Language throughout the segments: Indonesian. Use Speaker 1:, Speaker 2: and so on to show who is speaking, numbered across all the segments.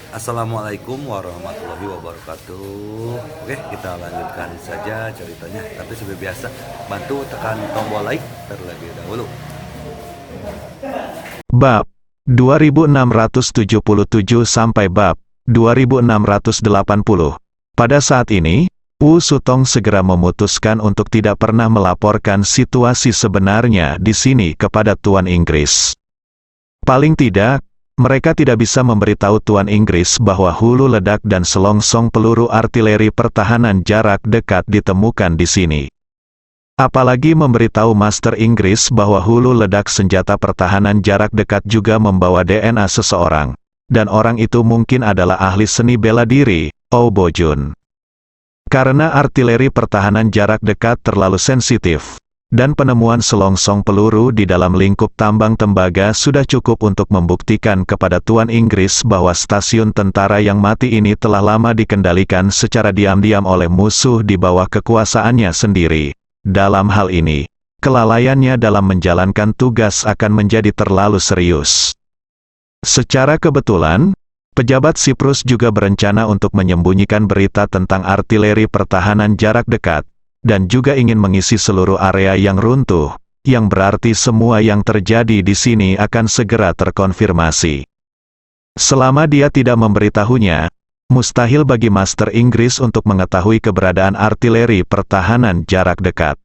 Speaker 1: Assalamualaikum warahmatullahi wabarakatuh. Oke, kita lanjutkan saja ceritanya. Tapi seperti biasa, bantu tekan tombol like terlebih dahulu.
Speaker 2: Bab 2677 sampai bab 2680. Pada saat ini, Wu Sutong segera memutuskan untuk tidak pernah melaporkan situasi sebenarnya di sini kepada Tuan Inggris. Paling tidak, mereka tidak bisa memberitahu Tuan Inggris bahwa hulu ledak dan selongsong peluru artileri pertahanan jarak dekat ditemukan di sini. Apalagi memberitahu Master Inggris bahwa hulu ledak senjata pertahanan jarak dekat juga membawa DNA seseorang, dan orang itu mungkin adalah ahli seni bela diri, Oh Bo Jun. Karena artileri pertahanan jarak dekat terlalu sensitif, dan penemuan selongsong peluru di dalam lingkup tambang tembaga sudah cukup untuk membuktikan kepada Tuan Inggris bahwa stasiun tentara yang mati ini telah lama dikendalikan secara diam-diam oleh musuh di bawah kekuasaannya sendiri. Dalam hal ini, kelalaiannya dalam menjalankan tugas akan menjadi terlalu serius. Secara kebetulan, pejabat Siprus juga berencana untuk menyembunyikan berita tentang artileri pertahanan jarak dekat, dan juga ingin mengisi seluruh area yang runtuh, yang berarti semua yang terjadi di sini akan segera terkonfirmasi. Selama dia tidak memberitahunya, mustahil bagi Master Inggris untuk mengetahui keberadaan artileri pertahanan jarak dekat.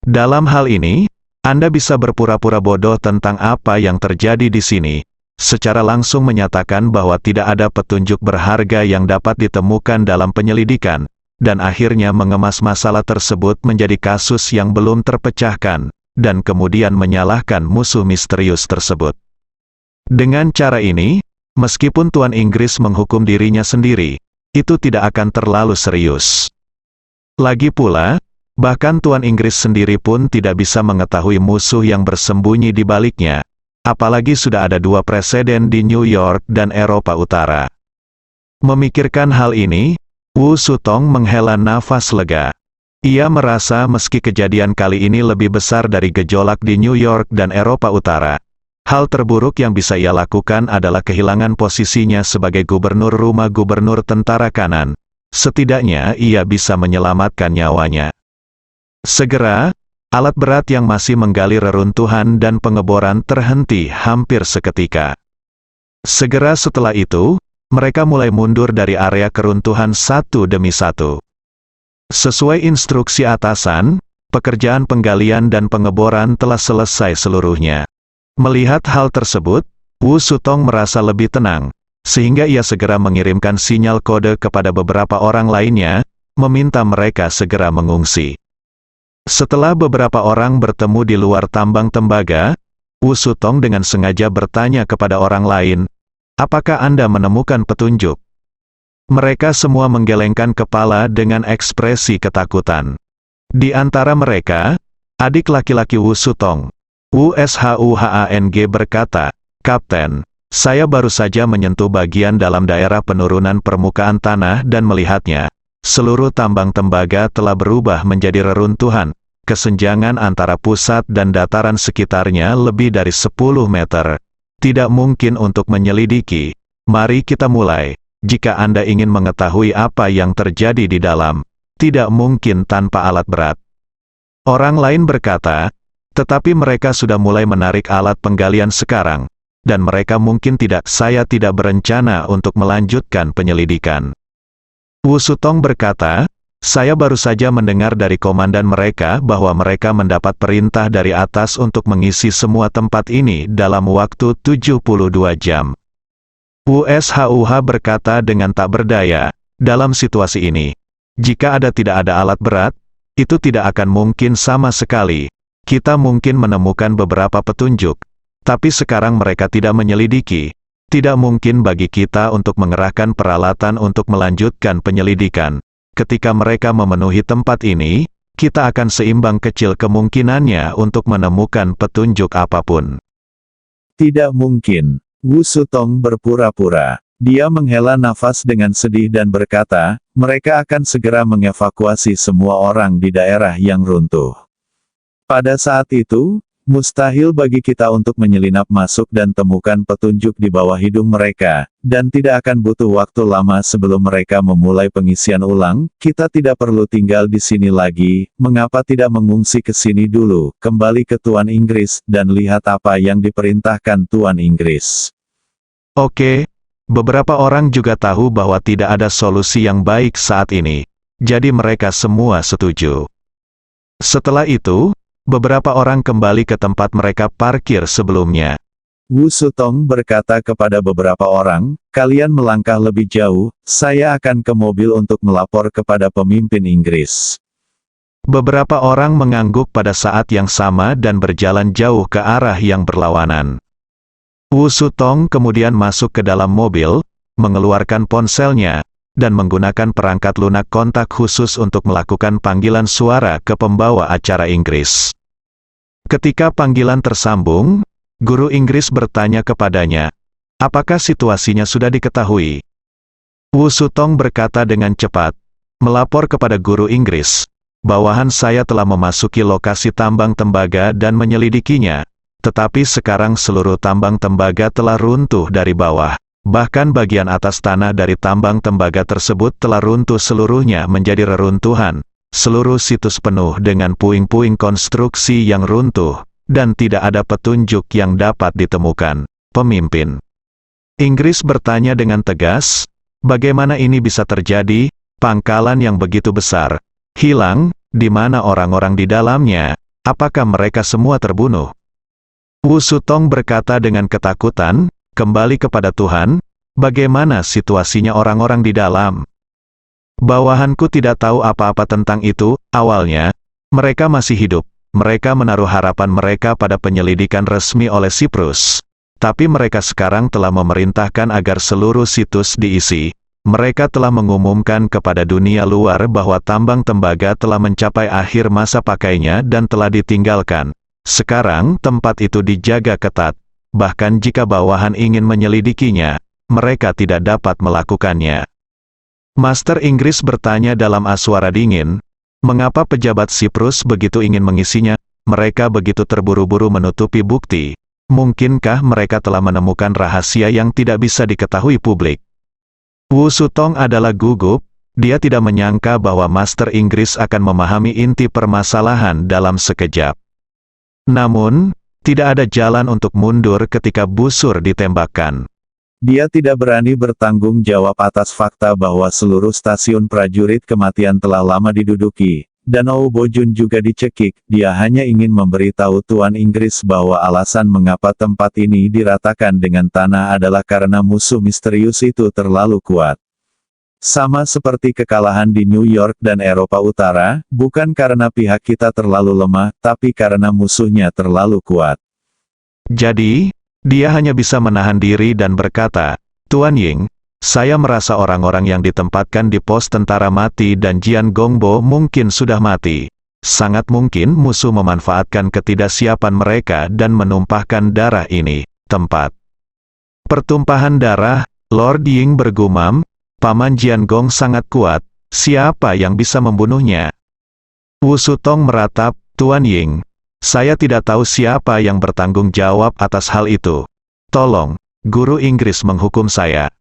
Speaker 2: Dalam hal ini, Anda bisa berpura-pura bodoh tentang apa yang terjadi di sini, secara langsung menyatakan bahwa tidak ada petunjuk berharga yang dapat ditemukan dalam penyelidikan, dan akhirnya mengemas masalah tersebut menjadi kasus yang belum terpecahkan, dan kemudian menyalahkan musuh misterius tersebut. Dengan cara ini, meskipun Tuan Inggris menghukum dirinya sendiri, itu tidak akan terlalu serius. Lagi pula, bahkan Tuan Inggris sendiri pun tidak bisa mengetahui musuh yang bersembunyi di baliknya, apalagi sudah ada dua presiden di New York dan Eropa Utara. Memikirkan hal ini, Wu Sutong menghela nafas lega. Ia merasa meski kejadian kali ini lebih besar dari gejolak di New York dan Eropa Utara, hal terburuk yang bisa ia lakukan adalah kehilangan posisinya sebagai gubernur rumah gubernur tentara kanan. Setidaknya ia bisa menyelamatkan nyawanya. Segera, alat berat yang masih menggali reruntuhan dan pengeboran terhenti hampir seketika. Segera setelah itu, mereka mulai mundur dari area keruntuhan satu demi satu. Sesuai instruksi atasan, pekerjaan penggalian dan pengeboran telah selesai seluruhnya. Melihat hal tersebut, Wu Sutong merasa lebih tenang, sehingga ia segera mengirimkan sinyal kode kepada beberapa orang lainnya, meminta mereka segera mengungsi. Setelah beberapa orang bertemu di luar tambang tembaga, Wu Sutong dengan sengaja bertanya kepada orang lain, "Apakah Anda menemukan petunjuk?" Mereka semua menggelengkan kepala dengan ekspresi ketakutan. Di antara mereka, adik laki-laki Wu Sutong, Wu Shuhang berkata, "Kapten, saya baru saja menyentuh bagian dalam daerah penurunan permukaan tanah dan melihatnya. Seluruh tambang tembaga telah berubah menjadi reruntuhan. Kesenjangan antara pusat dan dataran sekitarnya lebih dari 10 meter. Tidak mungkin untuk menyelidiki. Mari kita mulai. Jika Anda ingin mengetahui apa yang terjadi di dalam, tidak mungkin tanpa alat berat." Orang lain berkata, "Tetapi mereka sudah mulai menarik alat penggalian sekarang, dan mereka mungkin tidak." "Saya tidak berencana untuk melanjutkan penyelidikan." Wu Sutong berkata, "Saya baru saja mendengar dari komandan mereka bahwa mereka mendapat perintah dari atas untuk mengisi semua tempat ini dalam waktu 72 jam. Wu Shuh berkata dengan tak berdaya, "Dalam situasi ini, jika tidak ada alat berat, itu tidak akan mungkin sama sekali. Kita mungkin menemukan beberapa petunjuk, tapi sekarang mereka tidak menyelidiki. Tidak mungkin bagi kita untuk mengerahkan peralatan untuk melanjutkan penyelidikan. Ketika mereka memenuhi tempat ini, kita akan seimbang kecil kemungkinannya untuk menemukan petunjuk apapun."
Speaker 3: Tidak mungkin. Wu Sutong berpura-pura. Dia menghela nafas dengan sedih dan berkata, "Mereka akan segera mengevakuasi semua orang di daerah yang runtuh." Pada saat itu, Mustahil bagi kita untuk menyelinap masuk dan temukan petunjuk di bawah hidung mereka, dan tidak akan butuh waktu lama sebelum mereka memulai pengisian ulang. Kita tidak perlu tinggal di sini lagi, mengapa tidak mengungsi ke sini dulu, kembali ke Tuan Inggris, dan lihat apa yang diperintahkan Tuan Inggris.
Speaker 2: Oke, beberapa orang juga tahu bahwa tidak ada solusi yang baik saat ini, jadi mereka semua setuju. Setelah itu, beberapa orang kembali ke tempat mereka parkir sebelumnya.
Speaker 3: Wu Sutong berkata kepada beberapa orang, kalian melangkah lebih jauh, saya akan ke mobil untuk melapor kepada pemimpin Inggris.
Speaker 2: Beberapa orang mengangguk pada saat yang sama dan berjalan jauh ke arah yang berlawanan. Wu Sutong kemudian masuk ke dalam mobil, mengeluarkan ponselnya, dan menggunakan perangkat lunak kontak khusus untuk melakukan panggilan suara ke pembawa acara Inggris. Ketika panggilan tersambung, guru Inggris bertanya kepadanya, apakah situasinya sudah diketahui? Wu Sutong berkata dengan cepat, melapor kepada guru Inggris, bawahan saya telah memasuki lokasi tambang tembaga dan menyelidikinya, tetapi sekarang seluruh tambang tembaga telah runtuh dari bawah. Bahkan bagian atas tanah dari tambang tembaga tersebut telah runtuh seluruhnya menjadi reruntuhan. Seluruh situs penuh dengan puing-puing konstruksi yang runtuh, dan tidak ada petunjuk yang dapat ditemukan. Pemimpin Inggris bertanya dengan tegas, bagaimana ini bisa terjadi? Pangkalan yang begitu besar hilang, di mana orang-orang di dalamnya? Apakah mereka semua terbunuh? Wu Sutong berkata dengan ketakutan, kembali kepada Tuhan, bagaimana situasinya orang-orang di dalam? Bawahanku tidak tahu apa-apa tentang itu. Awalnya, mereka masih hidup. Mereka menaruh harapan mereka pada penyelidikan resmi oleh Siprus. Tapi mereka sekarang telah memerintahkan agar seluruh situs diisi. Mereka telah mengumumkan kepada dunia luar bahwa tambang tembaga telah mencapai akhir masa pakainya dan telah ditinggalkan. Sekarang tempat itu dijaga ketat. Bahkan jika bawahan ingin menyelidikinya, mereka tidak dapat melakukannya. Master Inggris bertanya dalam suara dingin, mengapa pejabat Siprus begitu ingin mengisinya? Mereka begitu terburu-buru menutupi bukti. Mungkinkah mereka telah menemukan rahasia yang tidak bisa diketahui publik? Wu Sutong adalah gugup, dia tidak menyangka bahwa Master Inggris akan memahami inti permasalahan dalam sekejap. Namun, tidak ada jalan untuk mundur ketika busur ditembakkan.
Speaker 3: Dia tidak berani bertanggung jawab atas fakta bahwa seluruh stasiun prajurit kematian telah lama diduduki, dan Bojun juga dicekik. Dia hanya ingin memberitahu Tuan Inggris bahwa alasan mengapa tempat ini diratakan dengan tanah adalah karena musuh misterius itu terlalu kuat. Sama seperti kekalahan di New York dan Eropa Utara, bukan karena pihak kita terlalu lemah, tapi karena musuhnya terlalu kuat.
Speaker 2: Jadi, dia hanya bisa menahan diri dan berkata, Tuan Ying, saya merasa orang-orang yang ditempatkan di pos tentara mati dan Jian Gongbo mungkin sudah mati. Sangat mungkin musuh memanfaatkan ketidaksiapan mereka dan menumpahkan darah ini. Tempat pertumpahan darah, Lord Ying bergumam, Paman Jian Gong sangat kuat, siapa yang bisa membunuhnya? Wu Sutong meratap, Tuan Ying, saya tidak tahu siapa yang bertanggung jawab atas hal itu. Tolong, guru Inggris menghukum saya.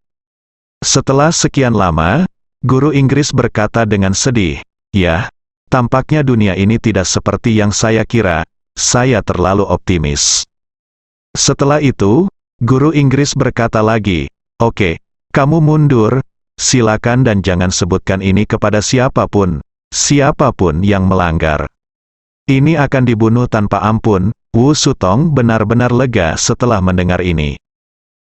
Speaker 2: Setelah sekian lama, guru Inggris berkata dengan sedih, ya, tampaknya dunia ini tidak seperti yang saya kira, saya terlalu optimis. Setelah itu, guru Inggris berkata lagi, oke, kamu mundur, silakan dan jangan sebutkan ini kepada siapapun yang melanggar. Ini akan dibunuh tanpa ampun. Wu Sutong benar-benar lega setelah mendengar ini.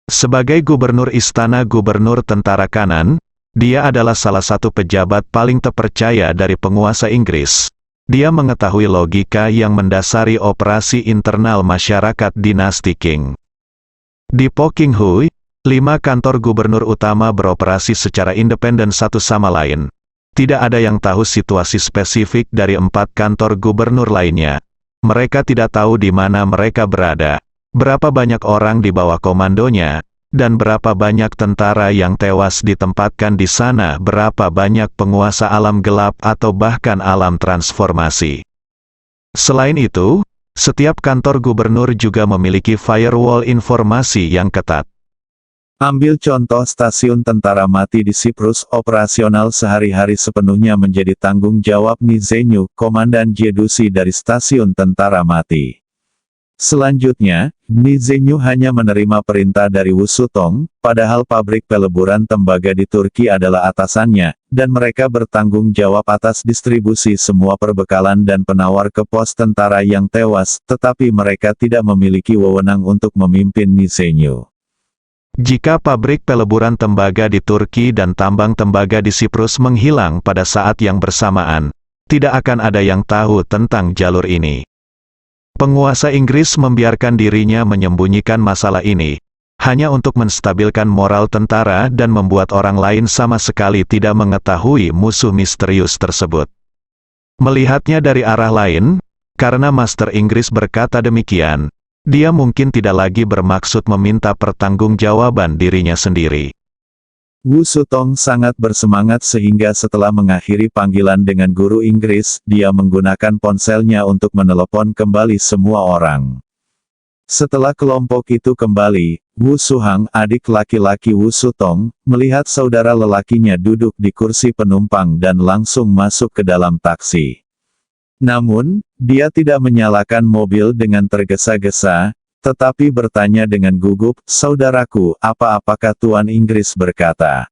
Speaker 2: Sebagai gubernur istana gubernur tentara kanan, dia adalah salah satu pejabat paling terpercaya dari penguasa Inggris. Dia mengetahui logika yang mendasari operasi internal masyarakat dinasti Qing. Di Poqinghui, 5 kantor gubernur utama beroperasi secara independen satu sama lain. Tidak ada yang tahu situasi spesifik dari 4 kantor gubernur lainnya. Mereka tidak tahu di mana mereka berada, berapa banyak orang di bawah komandonya, dan berapa banyak tentara yang tewas ditempatkan di sana, berapa banyak penguasa alam gelap atau bahkan alam transformasi. Selain itu, Setiap kantor gubernur juga memiliki firewall informasi yang ketat.
Speaker 3: Ambil contoh stasiun tentara mati di Siprus, operasional sehari-hari sepenuhnya menjadi tanggung jawab Nizenyu, Komandan Jedusi dari stasiun tentara mati. Selanjutnya, Nizenyu hanya menerima perintah dari Wu Sutong, padahal pabrik peleburan tembaga di Turki adalah atasannya, dan mereka bertanggung jawab atas distribusi semua perbekalan dan penawar ke pos tentara yang tewas, tetapi mereka tidak memiliki wewenang untuk memimpin Nizenyu.
Speaker 2: Jika pabrik peleburan tembaga di Turki dan tambang tembaga di Siprus menghilang pada saat yang bersamaan, tidak akan ada yang tahu tentang jalur ini. Penguasa Inggris membiarkan dirinya menyembunyikan masalah ini, hanya untuk menstabilkan moral tentara dan membuat orang lain sama sekali tidak mengetahui musuh misterius tersebut. Melihatnya dari arah lain, karena Master Inggris berkata demikian, dia mungkin tidak lagi bermaksud meminta pertanggungjawaban dirinya sendiri.
Speaker 3: Wu Sutong sangat bersemangat sehingga setelah mengakhiri panggilan dengan guru Inggris, dia menggunakan ponselnya untuk menelepon kembali semua orang. Setelah kelompok itu kembali, Wu Suhang, adik laki-laki Wu Sutong, melihat saudara lelakinya duduk di kursi penumpang dan langsung masuk ke dalam taksi. Namun, dia tidak menyalakan mobil dengan tergesa-gesa, tetapi bertanya dengan gugup, "Saudaraku, apakah Tuan Inggris berkata?"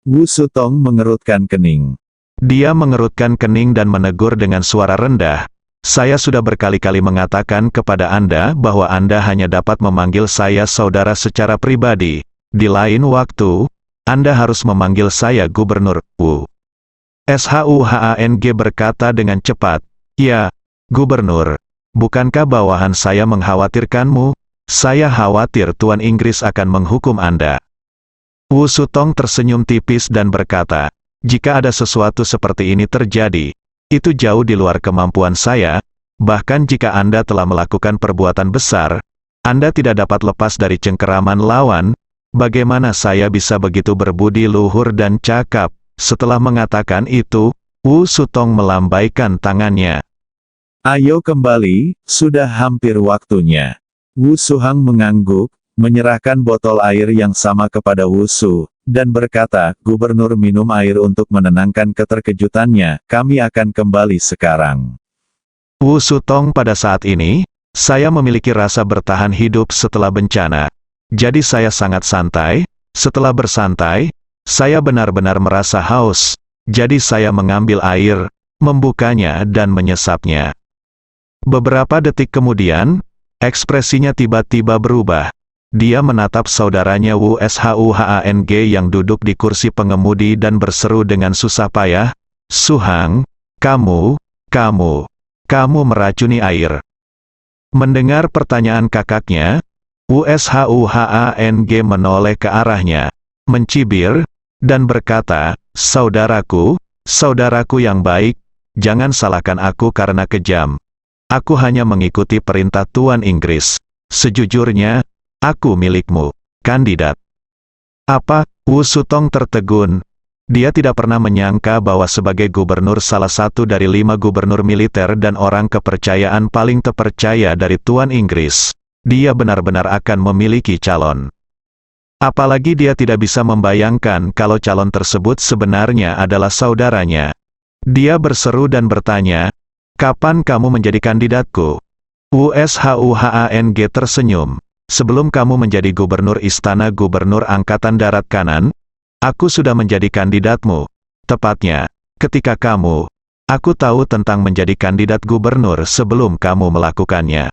Speaker 3: Wu Sutong mengerutkan kening.
Speaker 2: Dia mengerutkan kening dan menegur dengan suara rendah, "Saya sudah berkali-kali mengatakan kepada Anda bahwa Anda hanya dapat memanggil saya saudara secara pribadi. Di lain waktu, Anda harus memanggil saya Gubernur Wu." Shuhang berkata dengan cepat, "Ya, Gubernur. Bukankah bawahan saya mengkhawatirkanmu? Saya khawatir Tuan Inggris akan menghukum Anda." Wu Sutong tersenyum tipis dan berkata, "Jika ada sesuatu seperti ini terjadi, itu jauh di luar kemampuan saya. Bahkan jika Anda telah melakukan perbuatan besar, Anda tidak dapat lepas dari cengkeraman lawan. Bagaimana saya bisa begitu berbudi luhur dan cakap?" Setelah mengatakan itu, Wu Sutong melambaikan tangannya.
Speaker 3: "Ayo kembali, sudah hampir waktunya." Wu Suhang mengangguk, menyerahkan botol air yang sama kepada Wu Su, dan berkata, "Gubernur minum air untuk menenangkan keterkejutannya, kami akan kembali sekarang."
Speaker 2: Wu Sutong, pada saat ini, saya memiliki rasa bertahan hidup setelah bencana. Jadi saya sangat santai. Setelah bersantai, saya benar-benar merasa haus. Jadi saya mengambil air, membukanya dan menyesapnya. Beberapa detik kemudian, ekspresinya tiba-tiba berubah. Dia menatap saudaranya Wu Shuhang yang duduk di kursi pengemudi dan berseru dengan susah payah, "Suhang, kamu meracuni air." Mendengar pertanyaan kakaknya, Wu Shuhang menoleh ke arahnya, mencibir, dan berkata, saudaraku yang baik, jangan salahkan aku karena kejam. Aku hanya mengikuti perintah Tuan Inggris. Sejujurnya, aku milikmu, kandidat." "Apa?" Wu Sutong tertegun. Dia tidak pernah menyangka bahwa sebagai gubernur salah satu dari 5 gubernur militer dan orang kepercayaan paling terpercaya dari Tuan Inggris, dia benar-benar akan memiliki calon. Apalagi dia tidak bisa membayangkan kalau calon tersebut sebenarnya adalah saudaranya. Dia berseru dan bertanya, "Kapan kamu menjadi kandidatku?" Wu Shuhang tersenyum. "Sebelum kamu menjadi gubernur Istana Gubernur Angkatan Darat Kanan, aku sudah menjadi kandidatmu. Tepatnya, ketika aku tahu tentang menjadi kandidat gubernur sebelum kamu melakukannya."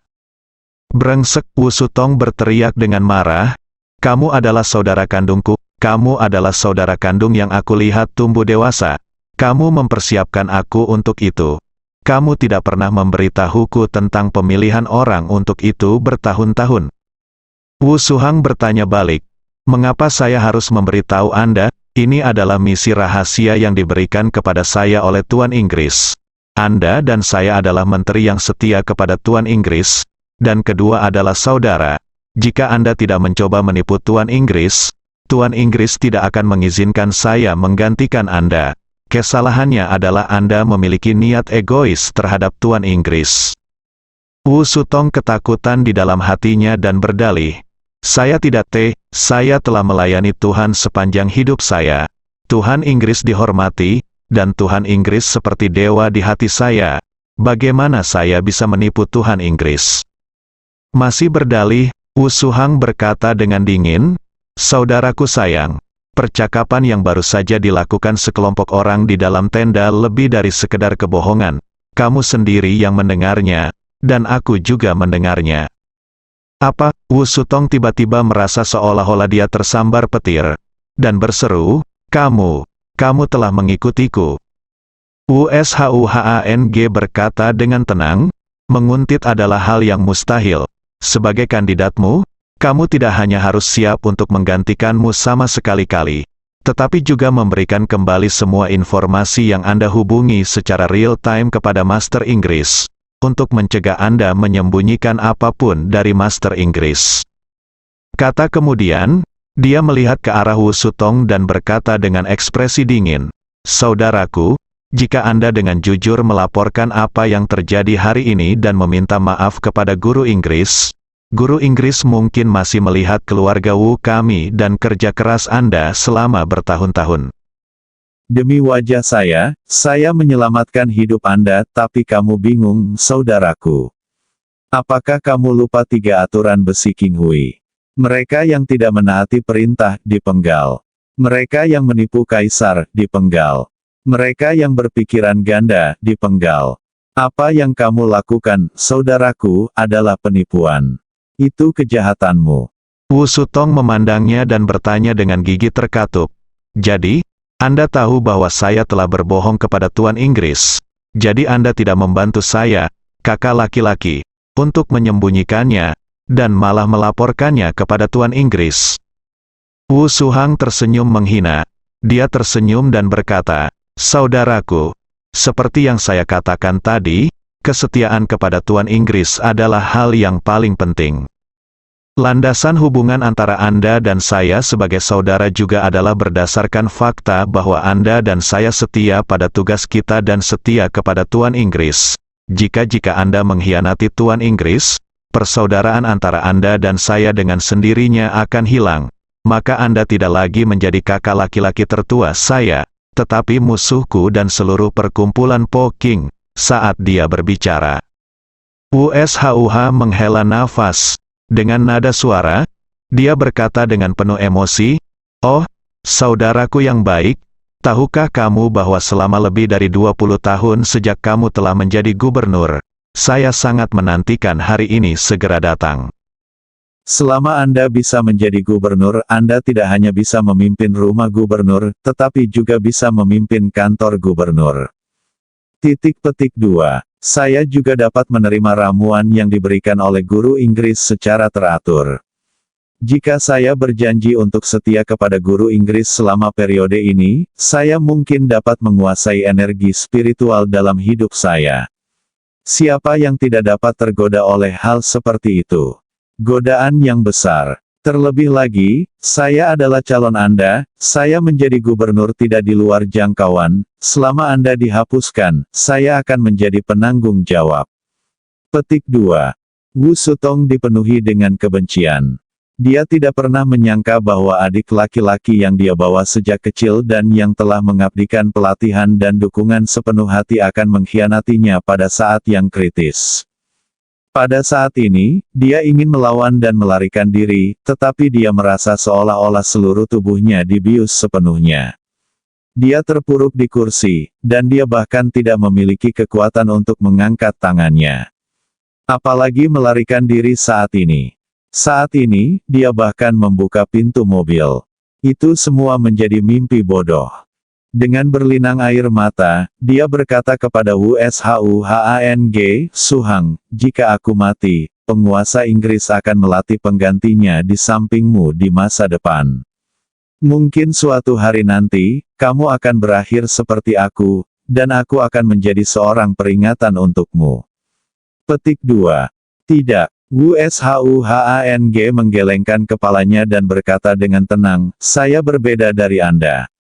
Speaker 2: Brengsek, Wu Sutong berteriak dengan marah, "Kamu adalah saudara kandungku, kamu adalah saudara kandung yang aku lihat tumbuh dewasa. Kamu mempersiapkan aku untuk itu. Kamu tidak pernah memberitahuku tentang pemilihan orang untuk itu bertahun-tahun." Wu Suhang bertanya balik, "Mengapa saya harus memberitahu Anda? Ini adalah misi rahasia yang diberikan kepada saya oleh Tuan Inggris. Anda dan saya adalah menteri yang setia kepada Tuan Inggris, dan kedua adalah saudara. Jika Anda tidak mencoba menipu Tuan Inggris tidak akan mengizinkan saya menggantikan Anda. Kesalahannya adalah Anda memiliki niat egois terhadap Tuan Inggris." Wu Sutong ketakutan di dalam hatinya dan berdalih, saya telah melayani Tuhan sepanjang hidup saya. Tuhan Inggris dihormati, dan Tuhan Inggris seperti dewa di hati saya. Bagaimana saya bisa menipu Tuhan Inggris? Masih berdalih, Wu Suhang berkata dengan dingin, saudaraku sayang, percakapan yang baru saja dilakukan sekelompok orang di dalam tenda lebih dari sekedar kebohongan. Kamu sendiri yang mendengarnya, dan aku juga mendengarnya. Apa? Wu Sutong tiba-tiba merasa seolah-olah dia tersambar petir, dan berseru, kamu telah mengikutiku. Wushang berkata dengan tenang, menguntit adalah hal yang mustahil. Sebagai kandidatmu, kamu tidak hanya harus siap untuk menggantikanmu sama sekali-kali, tetapi juga memberikan kembali semua informasi yang Anda hubungi secara real-time kepada Master Inggris, untuk mencegah Anda menyembunyikan apapun dari Master Inggris. Kata kemudian, dia melihat ke arah Wu Sutong dan berkata dengan ekspresi dingin, saudaraku, jika Anda dengan jujur melaporkan apa yang terjadi hari ini dan meminta maaf kepada Guru Inggris mungkin masih melihat keluarga Wu kami dan kerja keras Anda selama bertahun-tahun.
Speaker 3: Demi wajah saya menyelamatkan hidup Anda, tapi kamu bingung, saudaraku. Apakah kamu lupa 3 aturan besi King Hui? Mereka yang tidak menaati perintah, dipenggal. Mereka yang menipu kaisar, dipenggal. Mereka yang berpikiran ganda, dipenggal. Apa yang kamu lakukan, saudaraku, adalah penipuan. Itu kejahatanmu.
Speaker 2: Wu Sutong memandangnya dan bertanya dengan gigi terkatup. Jadi, Anda tahu bahwa saya telah berbohong kepada Tuan Inggris. Jadi Anda tidak membantu saya, kakak laki-laki, untuk menyembunyikannya, dan malah melaporkannya kepada Tuan Inggris. Wu Suhang tersenyum menghina. Dia tersenyum dan berkata, saudaraku, seperti yang saya katakan tadi, kesetiaan kepada Tuan Inggris adalah hal yang paling penting. Landasan hubungan antara Anda dan saya sebagai saudara juga adalah berdasarkan fakta bahwa Anda dan saya setia pada tugas kita dan setia kepada Tuan Inggris. Jika Anda mengkhianati Tuan Inggris, persaudaraan antara Anda dan saya dengan sendirinya akan hilang. Maka Anda tidak lagi menjadi kakak laki-laki tertua saya, tetapi musuhku dan seluruh perkumpulan Po King. Saat dia berbicara, Wushauha menghela nafas. Dengan nada suara, dia berkata dengan penuh emosi, oh, saudaraku yang baik, tahukah kamu bahwa selama lebih dari 20 tahun sejak kamu telah menjadi gubernur, saya sangat menantikan hari ini segera datang.
Speaker 3: Selama Anda bisa menjadi gubernur, Anda tidak hanya bisa memimpin rumah gubernur, tetapi juga bisa memimpin kantor gubernur. Titik petik 2. Saya juga dapat menerima ramuan yang diberikan oleh Guru Inggris secara teratur. Jika saya berjanji untuk setia kepada Guru Inggris selama periode ini, saya mungkin dapat menguasai energi spiritual dalam hidup saya. Siapa yang tidak dapat tergoda oleh hal seperti itu? Godaan yang besar. Terlebih lagi, saya adalah calon Anda, saya menjadi gubernur tidak di luar jangkauan, selama Anda dihapuskan, saya akan menjadi penanggung jawab. Petik 2. Wu Sutong dipenuhi dengan kebencian. Dia tidak pernah menyangka bahwa adik laki-laki yang dia bawa sejak kecil dan yang telah mengabdikan pelatihan dan dukungan sepenuh hati akan mengkhianatinya pada saat yang kritis. Pada saat ini, dia ingin melawan dan melarikan diri, tetapi dia merasa seolah-olah seluruh tubuhnya dibius sepenuhnya. Dia terpuruk di kursi, dan dia bahkan tidak memiliki kekuatan untuk mengangkat tangannya. Apalagi melarikan diri saat ini. Saat ini, dia bahkan membuka pintu mobil. Itu semua menjadi mimpi bodoh. Dengan berlinang air mata, dia berkata kepada Wushang, Suhang, jika aku mati, penguasa Inggris akan melatih penggantinya di sampingmu di masa depan. Mungkin suatu hari nanti, kamu akan berakhir seperti aku, dan aku akan menjadi seorang peringatan untukmu. Petik 2. Tidak. Wushang menggelengkan kepalanya dan berkata dengan tenang, saya berbeda dari Anda.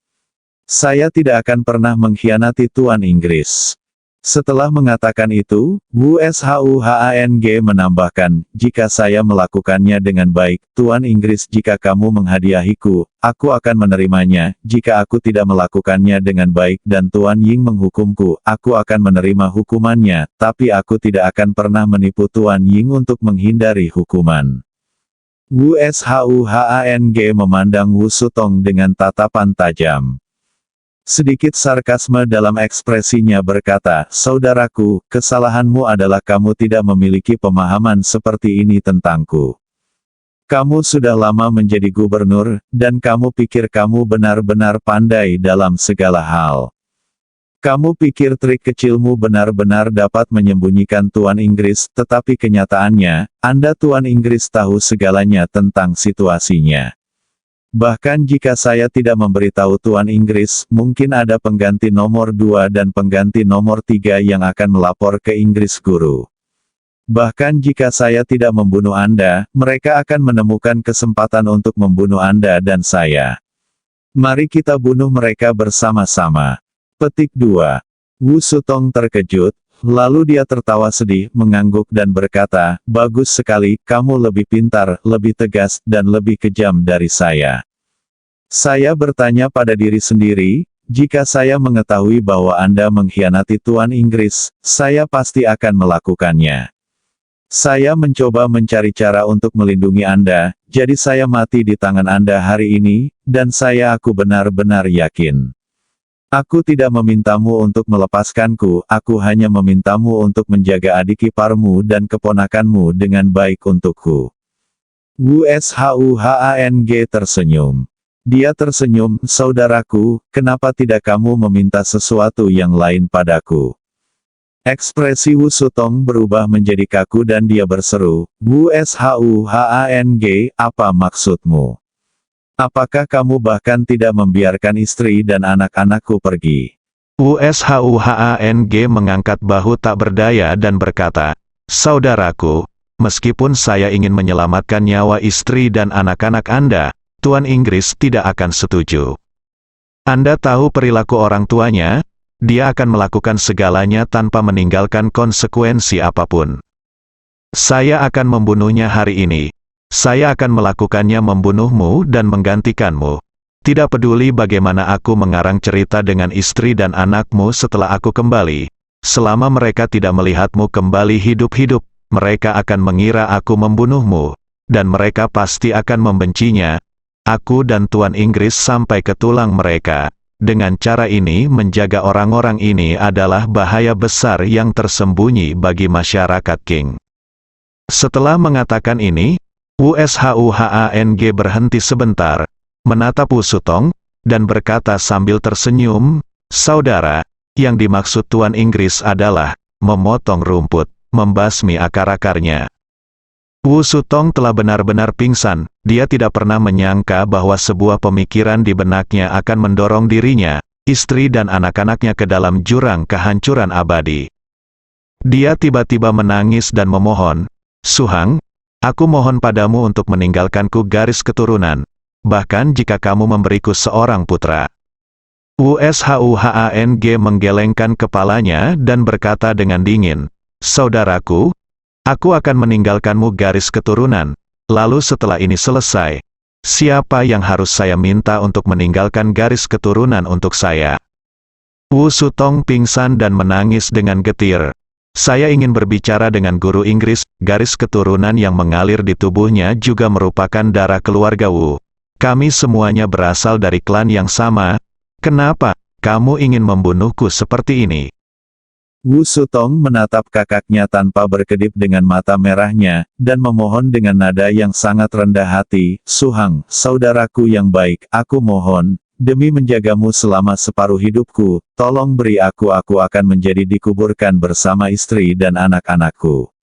Speaker 3: Saya tidak akan pernah mengkhianati Tuan Inggris. Setelah mengatakan itu, Wu Shuang menambahkan, jika saya melakukannya dengan baik, Tuan Inggris, jika kamu menghadiahiku, aku akan menerimanya, jika aku tidak melakukannya dengan baik dan Tuan Ying menghukumku, aku akan menerima hukumannya, tapi aku tidak akan pernah menipu Tuan Ying untuk menghindari hukuman. Wu Shuang memandang Wu Sutong dengan tatapan tajam. Sedikit sarkasme dalam ekspresinya berkata, saudaraku, kesalahanmu adalah kamu tidak memiliki pemahaman seperti ini tentangku. Kamu sudah lama menjadi gubernur, dan kamu pikir kamu benar-benar pandai dalam segala hal. Kamu pikir trik kecilmu benar-benar dapat menyembunyikan Tuan Inggris, tetapi kenyataannya, Anda Tuan Inggris tahu segalanya tentang situasinya. Bahkan jika saya tidak memberitahu Tuan Inggris, mungkin ada pengganti nomor 2 dan pengganti nomor 3 yang akan melapor ke Inggris Guru. Bahkan jika saya tidak membunuh Anda, mereka akan menemukan kesempatan untuk membunuh Anda dan saya. Mari kita bunuh mereka bersama-sama. Petik 2. Wu Sutong terkejut, lalu dia tertawa sedih, mengangguk dan berkata, bagus sekali, kamu lebih pintar, lebih tegas, dan lebih kejam dari saya. Saya bertanya pada diri sendiri, jika saya mengetahui bahwa Anda mengkhianati Tuan Inggris, saya pasti akan melakukannya. Saya mencoba mencari cara untuk melindungi Anda, jadi saya mati di tangan Anda hari ini, dan aku benar-benar yakin. Aku tidak memintamu untuk melepaskanku, aku hanya memintamu untuk menjaga adik iparmu dan keponakanmu dengan baik untukku. Wu Shuang tersenyum. Dia tersenyum, saudaraku, kenapa tidak kamu meminta sesuatu yang lain padaku? Ekspresi Wu Sutong berubah menjadi kaku dan dia berseru, Wu Shuang, apa maksudmu? Apakah kamu bahkan tidak membiarkan istri dan anak-anakku pergi?
Speaker 2: Wu Shuang mengangkat bahu tak berdaya dan berkata, saudaraku, meskipun saya ingin menyelamatkan nyawa istri dan anak-anak Anda, Tuan Inggris tidak akan setuju. Anda tahu perilaku orang tuanya, dia akan melakukan segalanya tanpa meninggalkan konsekuensi apapun. Saya akan membunuhnya hari ini. Saya akan melakukannya membunuhmu dan menggantikanmu. Tidak peduli bagaimana aku mengarang cerita dengan istri dan anakmu setelah aku kembali. Selama mereka tidak melihatmu kembali hidup-hidup, mereka akan mengira aku membunuhmu. Dan mereka pasti akan membencinya. Aku dan Tuan Inggris sampai ke tulang mereka. Dengan cara ini menjaga orang-orang ini adalah bahaya besar yang tersembunyi bagi masyarakat Qing. Setelah mengatakan ini, Wu Shuang berhenti sebentar, menatap Wu Sutong, dan berkata sambil tersenyum, saudara, yang dimaksud Tuan Inggris adalah, memotong rumput, membasmi akar-akarnya. Wu Sutong telah benar-benar pingsan, dia tidak pernah menyangka bahwa sebuah pemikiran di benaknya akan mendorong dirinya, istri dan anak-anaknya ke dalam jurang kehancuran abadi. Dia tiba-tiba menangis dan memohon, Suhang, aku mohon padamu untuk meninggalkanku garis keturunan, bahkan jika kamu memberiku seorang putra. Wu Shuang menggelengkan kepalanya dan berkata dengan dingin, saudaraku, aku akan meninggalkanmu garis keturunan, lalu setelah ini selesai, siapa yang harus saya minta untuk meninggalkan garis keturunan untuk saya? Wu Sutong pingsan dan menangis dengan getir. Saya ingin berbicara dengan guru Inggris, garis keturunan yang mengalir di tubuhnya juga merupakan darah keluarga Wu. Kami semuanya berasal dari klan yang sama. Kenapa kamu ingin membunuhku seperti ini?
Speaker 3: Wu Sutong menatap kakaknya tanpa berkedip dengan mata merahnya, dan memohon dengan nada yang sangat rendah hati, Suhang, saudaraku yang baik, aku mohon, demi menjagamu selama separuh hidupku, tolong beri aku akan menjadi dikuburkan bersama istri dan anak-anakku.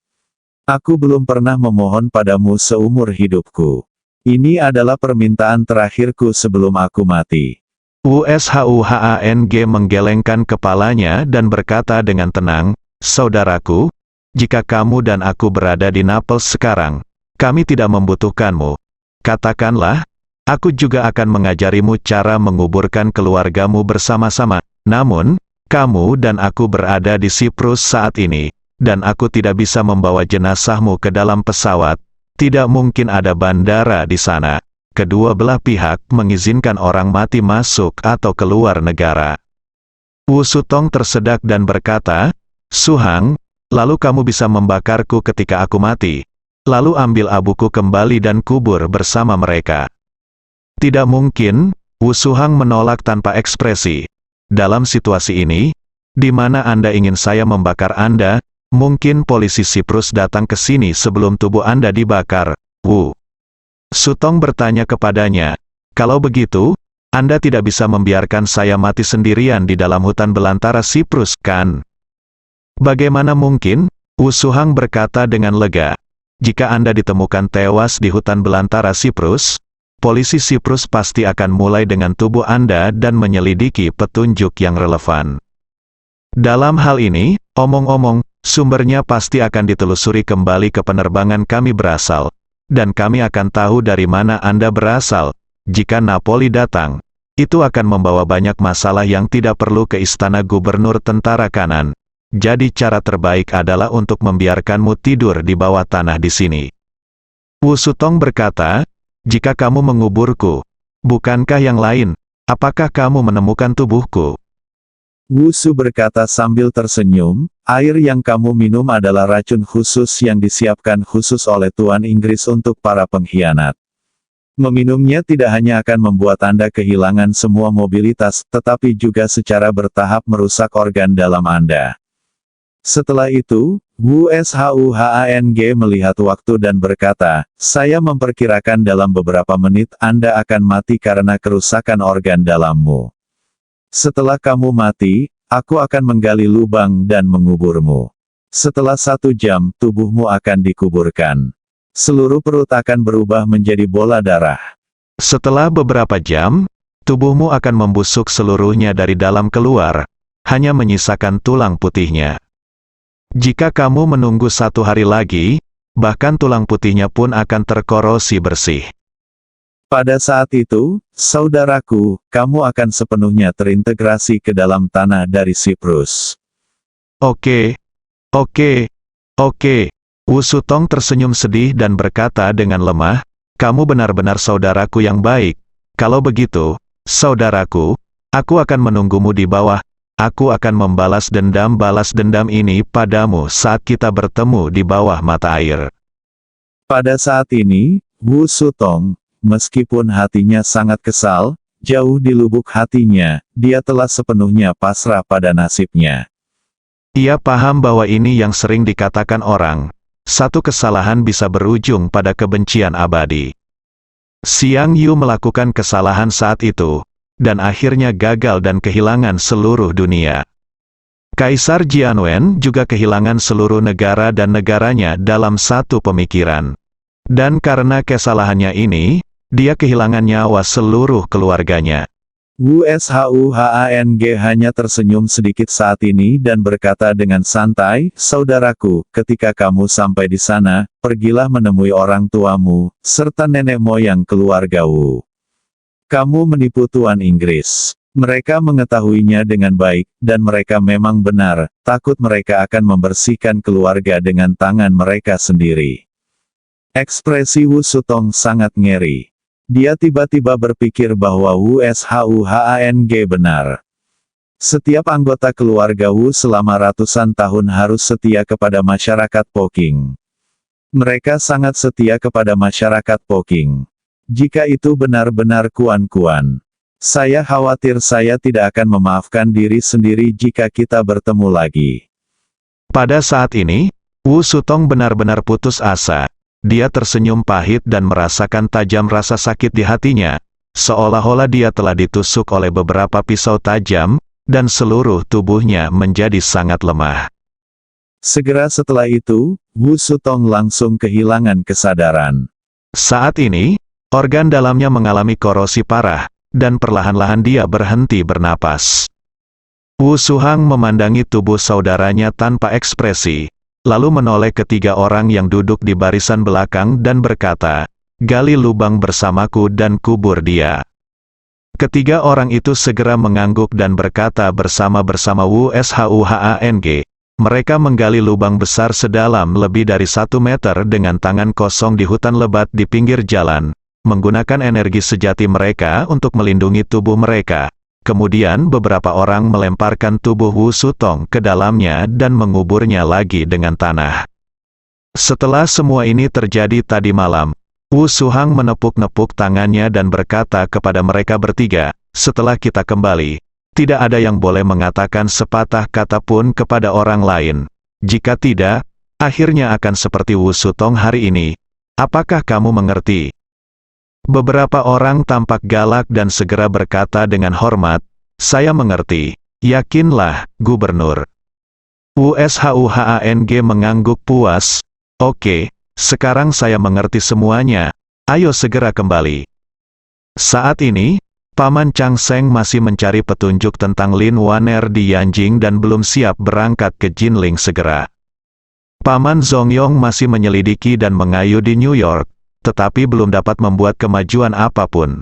Speaker 3: Aku belum pernah memohon padamu seumur hidupku. Ini adalah permintaan terakhirku sebelum aku mati.
Speaker 2: Wu Shuang menggelengkan kepalanya dan berkata dengan tenang, saudaraku, jika kamu dan aku berada di Naples sekarang, kami tidak membutuhkanmu. Katakanlah, aku juga akan mengajarimu cara menguburkan keluargamu bersama-sama. Namun, kamu dan aku berada di Siprus saat ini, dan aku tidak bisa membawa jenazahmu ke dalam pesawat. Tidak mungkin ada bandara di sana. Kedua belah pihak mengizinkan orang mati masuk atau keluar negara. Wu Sutong tersedak dan berkata, Su Hang, lalu kamu bisa membakarku ketika aku mati. Lalu ambil abuku kembali dan kubur bersama mereka. Tidak mungkin, Wu Suhang menolak tanpa ekspresi. Dalam situasi ini, di mana Anda ingin saya membakar Anda, mungkin polisi Siprus datang ke sini sebelum tubuh Anda dibakar. Wu Sutong bertanya kepadanya, kalau begitu, Anda tidak bisa membiarkan saya mati sendirian di dalam hutan belantara Siprus, kan? Bagaimana mungkin? Wu Suhang berkata dengan lega. Jika Anda ditemukan tewas di hutan belantara Siprus, polisi Siprus pasti akan mulai dengan tubuh Anda dan menyelidiki petunjuk yang relevan. Dalam hal ini, omong-omong, sumbernya pasti akan ditelusuri kembali ke penerbangan kami berasal, dan kami akan tahu dari mana Anda berasal. Jika Napoli datang, itu akan membawa banyak masalah yang tidak perlu ke istana gubernur tentara kanan. Jadi cara terbaik adalah untuk membiarkanmu tidur di bawah tanah di sini. Wu Sutong berkata, jika kamu menguburku, bukankah yang lain, apakah kamu menemukan tubuhku?
Speaker 3: Wu Su berkata sambil tersenyum, air yang kamu minum adalah racun khusus yang disiapkan khusus oleh Tuan Inggris untuk para pengkhianat. Meminumnya tidak hanya akan membuat Anda kehilangan semua mobilitas, tetapi juga secara bertahap merusak organ dalam Anda. Setelah itu, Wu Shuhang melihat waktu dan berkata, saya memperkirakan dalam beberapa menit Anda akan mati karena kerusakan organ dalammu. Setelah kamu mati, aku akan menggali lubang dan menguburmu. Setelah 1 jam, tubuhmu akan dikuburkan. Seluruh perut akan berubah menjadi bola darah.
Speaker 2: Setelah beberapa jam, tubuhmu akan membusuk seluruhnya dari dalam keluar, hanya menyisakan tulang putihnya. Jika kamu menunggu 1 hari lagi, bahkan tulang putihnya pun akan terkorosi bersih.
Speaker 3: Pada saat itu, saudaraku, kamu akan sepenuhnya terintegrasi ke dalam tanah dari Siprus.
Speaker 2: Oke. Wu Sutong tersenyum sedih dan berkata dengan lemah, kamu benar-benar saudaraku yang baik. Kalau begitu, saudaraku, aku akan menunggumu di bawah. Aku akan membalas dendam ini padamu saat kita bertemu di bawah mata air.
Speaker 3: Pada saat ini, Wu Sutong, meskipun hatinya sangat kesal, jauh di lubuk hatinya, dia telah sepenuhnya pasrah pada nasibnya.
Speaker 2: Ia paham bahwa ini yang sering dikatakan orang, satu kesalahan bisa berujung pada kebencian abadi. Xiang Yu melakukan kesalahan saat itu, dan akhirnya gagal dan kehilangan seluruh dunia. Kaisar Jianwen juga kehilangan seluruh negara dan negaranya dalam satu pemikiran. Dan karena kesalahannya ini, dia kehilangan nyawa seluruh keluarganya.
Speaker 3: Wu Shuhang hanya tersenyum sedikit saat ini dan berkata dengan santai, saudaraku, ketika kamu sampai di sana, pergilah menemui orang tuamu, serta nenek moyang keluarga Wu. Kamu menipu Tuan Inggris. Mereka mengetahuinya dengan baik, dan mereka memang benar, takut mereka akan membersihkan keluarga dengan tangan mereka sendiri. Ekspresi Wu Sutong sangat ngeri. Dia tiba-tiba berpikir bahwa Wu Shuhang benar. Setiap anggota keluarga Wu selama ratusan tahun harus setia kepada masyarakat Poking. Mereka sangat setia kepada masyarakat Poking. Jika itu benar-benar kuan-kuan, saya khawatir saya tidak akan memaafkan diri sendiri jika kita bertemu lagi.
Speaker 2: Pada saat ini, Wu Sutong benar-benar putus asa. Dia tersenyum pahit dan merasakan tajam rasa sakit di hatinya, seolah-olah dia telah ditusuk oleh beberapa pisau tajam, dan seluruh tubuhnya menjadi sangat lemah.
Speaker 3: Segera setelah itu, Wu Sutong langsung kehilangan kesadaran.
Speaker 2: Saat ini, organ dalamnya mengalami korosi parah, dan perlahan-lahan dia berhenti bernapas. Wu Suhang memandangi tubuh saudaranya tanpa ekspresi, lalu menoleh ke 3 orang yang duduk di barisan belakang dan berkata, gali lubang bersamaku dan kubur dia. Ketiga orang itu segera mengangguk dan berkata bersama-sama WSHUHANG. Mereka menggali lubang besar sedalam lebih dari 1 meter dengan tangan kosong di hutan lebat di pinggir jalan, menggunakan energi sejati mereka untuk melindungi tubuh mereka. Kemudian beberapa orang melemparkan tubuh Wu Sutong ke dalamnya dan menguburnya lagi dengan tanah. Setelah semua ini terjadi tadi malam, Wu Suhang menepuk-nepuk tangannya dan berkata kepada mereka bertiga, "Setelah kita kembali, tidak ada yang boleh mengatakan sepatah kata pun kepada orang lain. Jika tidak, akhirnya akan seperti Wu Sutong hari ini. Apakah kamu mengerti?" Beberapa orang tampak galak dan segera berkata dengan hormat, "Saya mengerti. Yakinlah, Gubernur." WSHUHANG mengangguk puas. "Oke, sekarang saya mengerti semuanya. Ayo segera kembali." Saat ini, Paman Chang Seng masih mencari petunjuk tentang Lin Waner di Yanjing dan belum siap berangkat ke Jinling segera. Paman Zongyong masih menyelidiki dan mengayu di New York, tetapi belum dapat membuat kemajuan apapun.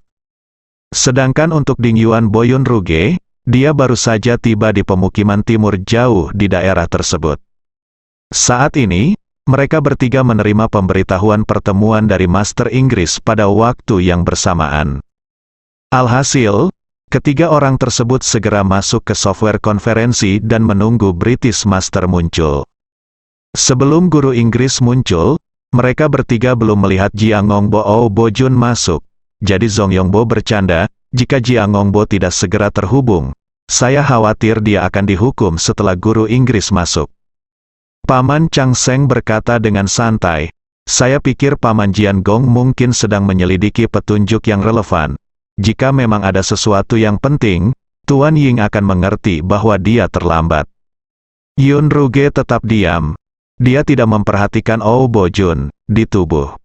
Speaker 2: Sedangkan untuk Ding Yuan Boyun Ruge, dia baru saja tiba di pemukiman timur jauh di daerah tersebut. Saat ini, mereka bertiga menerima pemberitahuan pertemuan dari Master Inggris pada waktu yang bersamaan. Alhasil, ketiga orang tersebut segera masuk ke software konferensi dan menunggu British Master muncul. Sebelum guru Inggris muncul, mereka bertiga belum melihat Jiangongbo Bojun masuk. Jadi Zongyongbo bercanda, "Jika Jiangongbo tidak segera terhubung, saya khawatir dia akan dihukum setelah guru Inggris masuk." Paman Chang Seng berkata dengan santai, "Saya pikir Paman Jiangong mungkin sedang menyelidiki petunjuk yang relevan. Jika memang ada sesuatu yang penting, Tuan Ying akan mengerti bahwa dia terlambat." Yun Ruge tetap diam. Dia tidak memperhatikan Bojun di tubuh.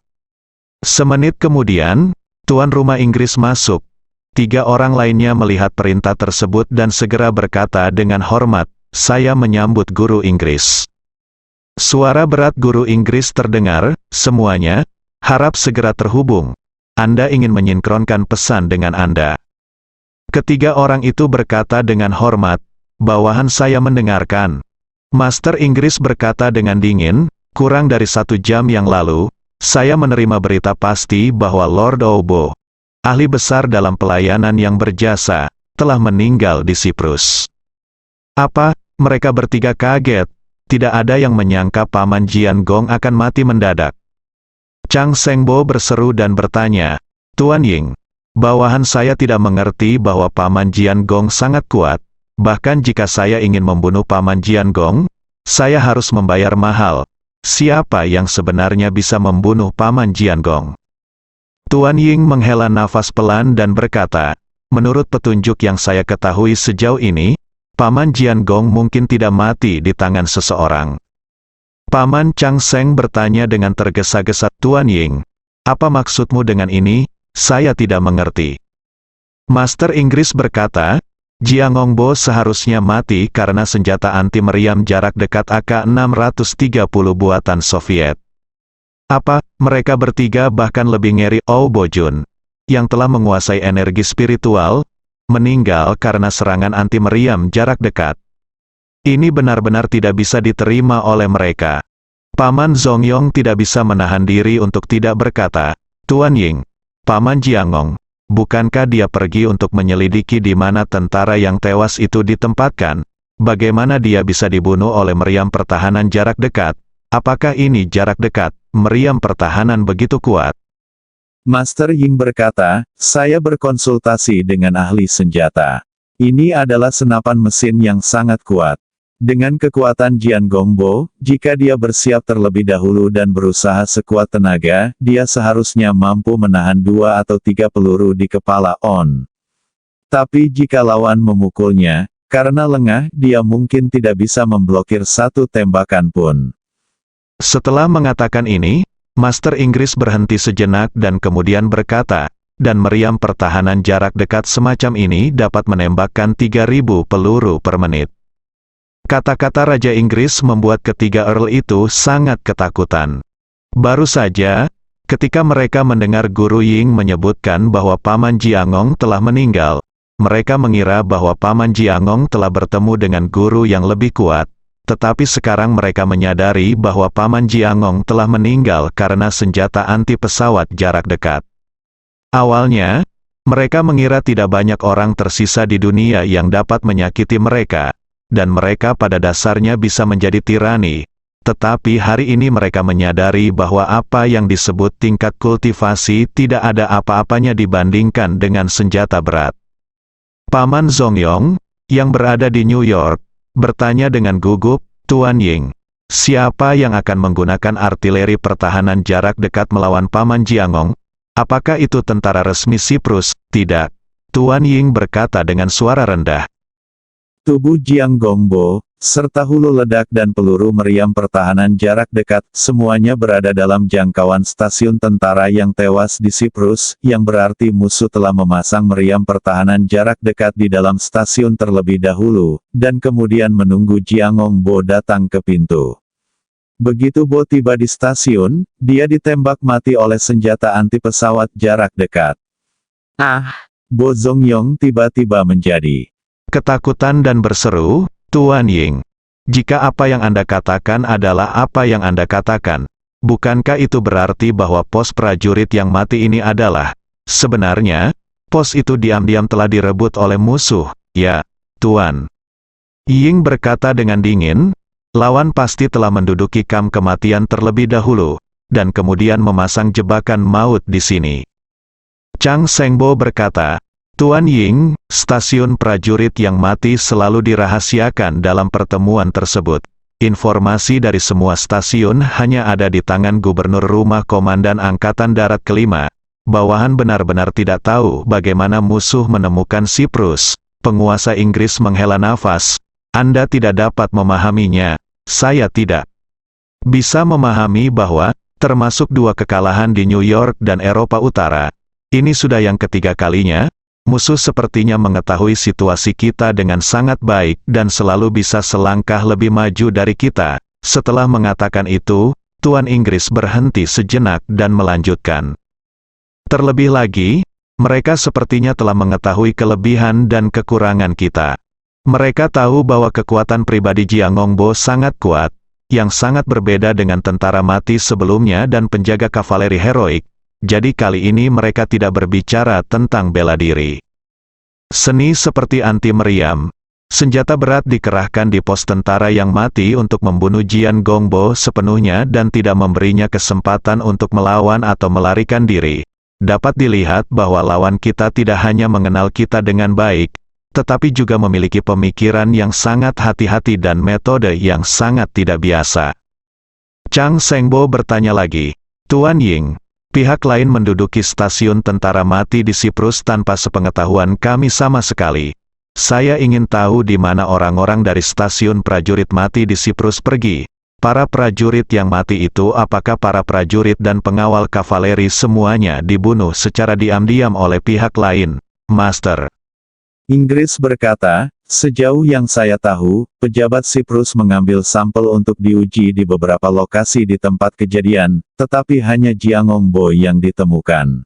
Speaker 2: Semenit kemudian, tuan rumah Inggris masuk. Tiga orang lainnya melihat perintah tersebut dan segera berkata dengan hormat, "Saya menyambut guru Inggris." Suara berat guru Inggris terdengar, "Semuanya, harap segera terhubung. Anda ingin menyinkronkan pesan dengan Anda." Ketiga orang itu berkata dengan hormat, "Bawahan saya mendengarkan." Master Inggris berkata dengan dingin, "Kurang dari 1 jam yang lalu, saya menerima berita pasti bahwa Lord Obo, ahli besar dalam pelayanan yang berjasa, telah meninggal di Siprus." Apa? Mereka bertiga kaget. Tidak ada yang menyangka Paman Jiangong akan mati mendadak. Chang Sengbo berseru dan bertanya, "Tuan Ying, bawahan saya tidak mengerti bahwa Paman Jiangong sangat kuat. Bahkan jika saya ingin membunuh Paman Jiangong, saya harus membayar mahal. Siapa yang sebenarnya bisa membunuh Paman Jiangong?" Tuan Ying menghela nafas pelan dan berkata, "Menurut petunjuk yang saya ketahui sejauh ini, Paman Jiangong mungkin tidak mati di tangan seseorang." Paman Chang Seng bertanya dengan tergesa-gesa, "Tuan Ying, apa maksudmu dengan ini? Saya tidak mengerti." Master Inggris berkata, "Jiangongbo seharusnya mati karena senjata anti-meriam jarak dekat AK-630 buatan Soviet." Apa? Mereka bertiga bahkan lebih ngeri Bojun, yang telah menguasai energi spiritual, meninggal karena serangan anti-meriam jarak dekat. Ini benar-benar tidak bisa diterima oleh mereka. Paman Zongyong tidak bisa menahan diri untuk tidak berkata, "Tuan Ying, Paman Jiangong, bukankah dia pergi untuk menyelidiki di mana tentara yang tewas itu ditempatkan? Bagaimana dia bisa dibunuh oleh meriam pertahanan jarak dekat? Apakah ini jarak dekat, meriam pertahanan begitu kuat?"
Speaker 3: Master Ying berkata, "Saya berkonsultasi dengan ahli senjata. Ini adalah senapan mesin yang sangat kuat. Dengan kekuatan Jiangongbo, jika dia bersiap terlebih dahulu dan berusaha sekuat tenaga, dia seharusnya mampu menahan 2 atau 3 peluru di kepala On. Tapi jika lawan memukulnya, karena lengah, dia mungkin tidak bisa memblokir 1 tembakan pun."
Speaker 2: Setelah mengatakan ini, Master Inggris berhenti sejenak dan kemudian berkata, "Dan meriam pertahanan jarak dekat semacam ini dapat menembakkan 3.000 peluru per menit." Kata-kata Raja Inggris membuat ketiga Earl itu sangat ketakutan. Baru saja, Ketika mereka mendengar Guru Ying menyebutkan bahwa Paman Jiangong telah meninggal, mereka mengira bahwa Paman Jiangong telah bertemu dengan guru yang lebih kuat. Tetapi sekarang mereka menyadari bahwa Paman Jiangong telah meninggal karena senjata anti pesawat jarak dekat. Awalnya, mereka mengira tidak banyak orang tersisa di dunia yang dapat menyakiti mereka, dan mereka pada dasarnya bisa menjadi tirani. Tetapi hari ini mereka menyadari bahwa apa yang disebut tingkat kultivasi tidak ada apa-apanya dibandingkan dengan senjata berat. Paman Zongyong, yang berada di New York, bertanya dengan gugup, "Tuan Ying, siapa yang akan menggunakan artileri pertahanan jarak dekat melawan Paman Jiangong? Apakah itu tentara resmi Siprus?" "Tidak," Tuan Ying berkata dengan suara rendah.
Speaker 3: Tubuh Jiang Gongbo, serta hulu ledak dan peluru meriam pertahanan jarak dekat, semuanya berada dalam jangkauan stasiun tentara yang tewas di Siprus, yang berarti musuh telah memasang meriam pertahanan jarak dekat di dalam stasiun terlebih dahulu, dan kemudian menunggu Jiang Gongbo datang ke pintu. Begitu Bo tiba di stasiun, dia ditembak mati oleh senjata anti pesawat jarak dekat. Bo Zongyong tiba-tiba menjadi
Speaker 2: Ketakutan dan berseru, "Tuan Ying, jika apa yang Anda katakan adalah apa yang Anda katakan, bukankah itu berarti bahwa pos prajurit yang mati ini adalah, sebenarnya, pos itu diam-diam telah direbut oleh musuh?" "Ya, Tuan." Ying berkata dengan dingin, "Lawan pasti telah menduduki kamp kematian terlebih dahulu, dan kemudian memasang jebakan maut di sini." Chang Sengbo berkata, "Tuan Ying, stasiun prajurit yang mati selalu dirahasiakan dalam pertemuan tersebut. Informasi dari semua stasiun hanya ada di tangan Gubernur Rumah Komandan Angkatan Darat kelima. Bawahan benar-benar tidak tahu bagaimana musuh menemukan Siprus." Penguasa Inggris menghela nafas. "Anda tidak dapat memahaminya. Saya tidak bisa memahami bahwa, termasuk 2 kekalahan di New York dan Eropa Utara, ini sudah yang ketiga kalinya, musuh sepertinya mengetahui situasi kita dengan sangat baik dan selalu bisa selangkah lebih maju dari kita." Setelah mengatakan itu, Tuan Inggris berhenti sejenak dan melanjutkan. "Terlebih lagi, mereka sepertinya telah mengetahui kelebihan dan kekurangan kita. Mereka tahu bahwa kekuatan pribadi Jiang Gongbo sangat kuat, yang sangat berbeda dengan tentara mati sebelumnya dan penjaga kavaleri heroik. Jadi kali ini mereka tidak berbicara tentang bela diri. Seni seperti anti meriam, senjata berat dikerahkan di pos tentara yang mati untuk membunuh Jiang Gongbo sepenuhnya dan tidak memberinya kesempatan untuk melawan atau melarikan diri. Dapat dilihat bahwa lawan kita tidak hanya mengenal kita dengan baik, tetapi juga memiliki pemikiran yang sangat hati-hati dan metode yang sangat tidak biasa." Chang Sengbo bertanya lagi, "Tuan Ying, pihak lain menduduki stasiun tentara mati di Siprus tanpa sepengetahuan kami sama sekali. Saya ingin tahu di mana orang-orang dari stasiun prajurit mati di Siprus pergi. Para prajurit yang mati itu apakah para prajurit dan pengawal kavaleri semuanya dibunuh secara diam-diam oleh pihak lain, Master?"
Speaker 3: Inggris berkata, "Sejauh yang saya tahu, pejabat Siprus mengambil sampel untuk diuji di beberapa lokasi di tempat kejadian, tetapi hanya Jiang Gongbo yang ditemukan.